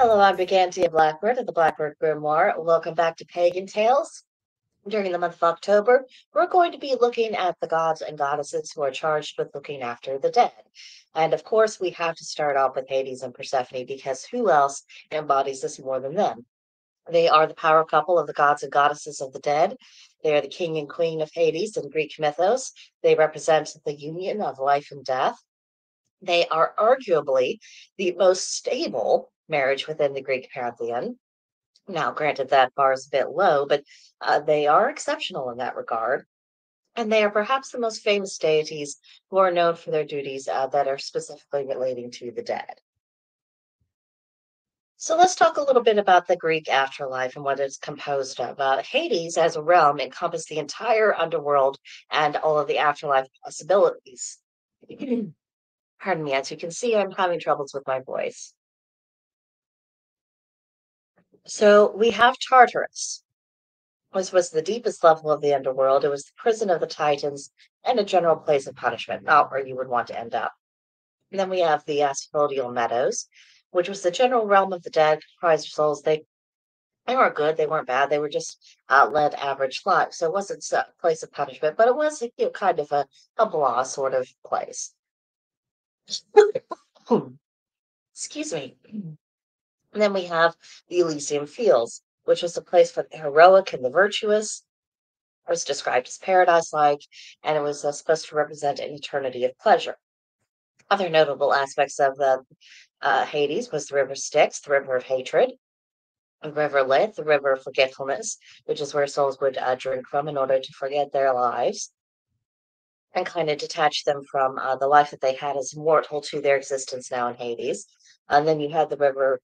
Hello, I'm Brigantia Blackbird of the Blackbird Grimoire. Welcome back to Pagan Tales. During the month of October, we're going to be looking at the gods and goddesses who are charged with looking after the dead. And of course, we have to start off with Hades and Persephone because who else embodies this more than them? They are the power couple of the gods and goddesses of the dead. They are the king and queen of Hades in Greek mythos. They represent the union of life and death. They are arguably the most stable marriage within the Greek pantheon. Now, granted, that bar is a bit low, but they are exceptional in that regard. And they are perhaps the most famous deities who are known for their duties that are specifically relating to the dead. So let's talk a little bit about the Greek afterlife and what it's composed of. Hades, as a realm, encompassed the entire underworld and all of the afterlife possibilities. Pardon me, as you can see, I'm having troubles with my voice. So we have Tartarus, which was the deepest level of the underworld. It was the prison of the Titans and a general place of punishment, not where you would want to end up. And then we have the Asphodel Meadows, which was the general realm of the dead, comprised of souls. They weren't good, they weren't bad, they were just led average lives. So it wasn't a place of punishment, but it was kind of a blah sort of place. Excuse me. And then we have the Elysium Fields, which was a place for the heroic and the virtuous. It was described as paradise-like, and it was supposed to represent an eternity of pleasure. Other notable aspects of the Hades was the river Styx, the river of hatred, the river Lith, the river of forgetfulness, which is where souls would drink from in order to forget their lives and kind of detach them from the life that they had as mortal to their existence now in Hades. And then you had the river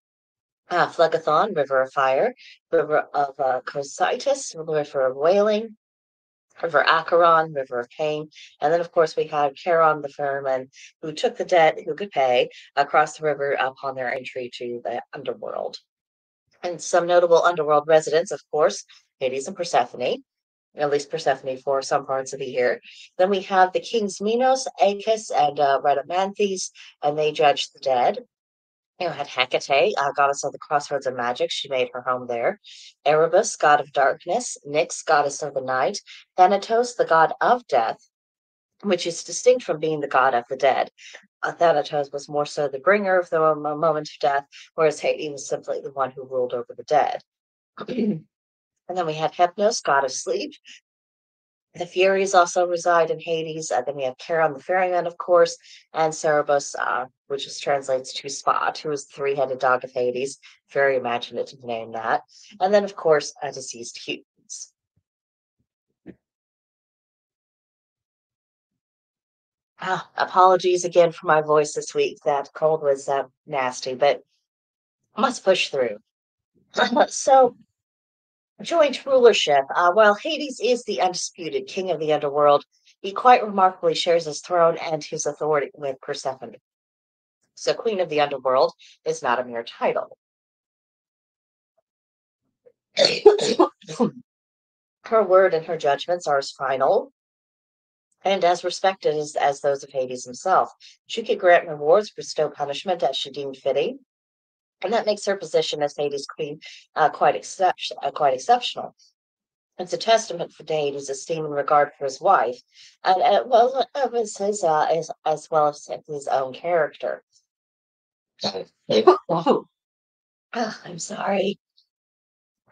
Phlegethon, river of fire, river of Cocytus, river of wailing, river Acheron, river of pain, and then of course we had Charon the ferryman who took the debt who could pay across the river upon their entry to the underworld. And some notable underworld residents, of course, Hades and Persephone, at least Persephone for some parts of the year. Then we have the kings Minos, Acus, and Rhadamanthys, and they judged the dead. You had Hecate, goddess of the crossroads of magic. She made her home there. Erebus, god of darkness. Nyx, goddess of the night. Thanatos, the god of death, which is distinct from being the god of the dead. Thanatos was more so the bringer of the moment of death, whereas Hades was simply the one who ruled over the dead. And then we had Hypnos, god of sleep. The Furies also reside in Hades. Then we have Charon the ferryman, of course, and Cerberus, which translates to Spot, who is the three-headed dog of Hades. Very imaginative name, that. And then, of course, deceased humans. Apologies again for my voice this week. That cold was nasty, but I must push through. So, joint rulership. While Hades is the undisputed king of the underworld, he quite remarkably shares his throne and his authority with Persephone. So, Queen of the Underworld is not a mere title. Her word and her judgments are as final and as respected as those of Hades himself. She could grant rewards, bestow punishment as she deemed fitting, and that makes her position as Hades' queen quite exceptional. It's a testament for Hades' esteem and regard for his wife, and as well as his own character. Oh, I'm sorry.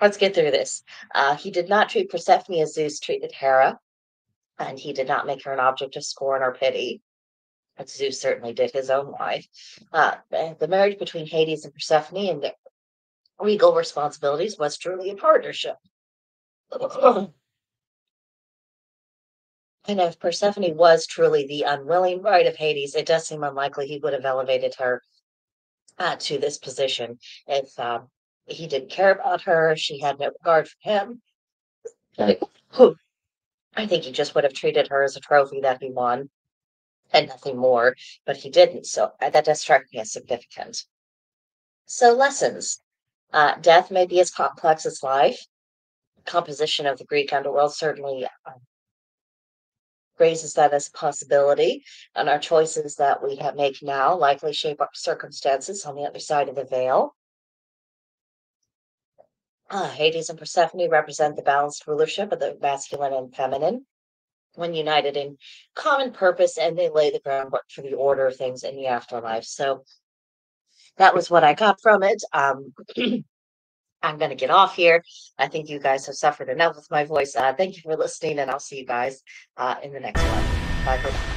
Let's get through this. He did not treat Persephone as Zeus treated Hera, and he did not make her an object of scorn or pity. But Zeus certainly did his own wife. The marriage between Hades and Persephone and their regal responsibilities was truly a partnership. And if Persephone was truly the unwilling bride of Hades, it does seem unlikely he would have elevated her to this position if he didn't care about her, she had no regard for him. I think he just would have treated her as a trophy that he won and nothing more, but he didn't. So that does strike me as significant. So, lessons. Death may be as complex as life. Composition of the Greek underworld certainly raises that as a possibility, and our choices that we make now likely shape our circumstances on the other side of the veil. Hades and Persephone represent the balanced rulership of the masculine and feminine when united in common purpose, and they lay the groundwork for the order of things in the afterlife. So that was what I got from it. I'm going to get off here. I think you guys have suffered enough with my voice. Thank you for listening, and I'll see you guys in the next one. Bye for now.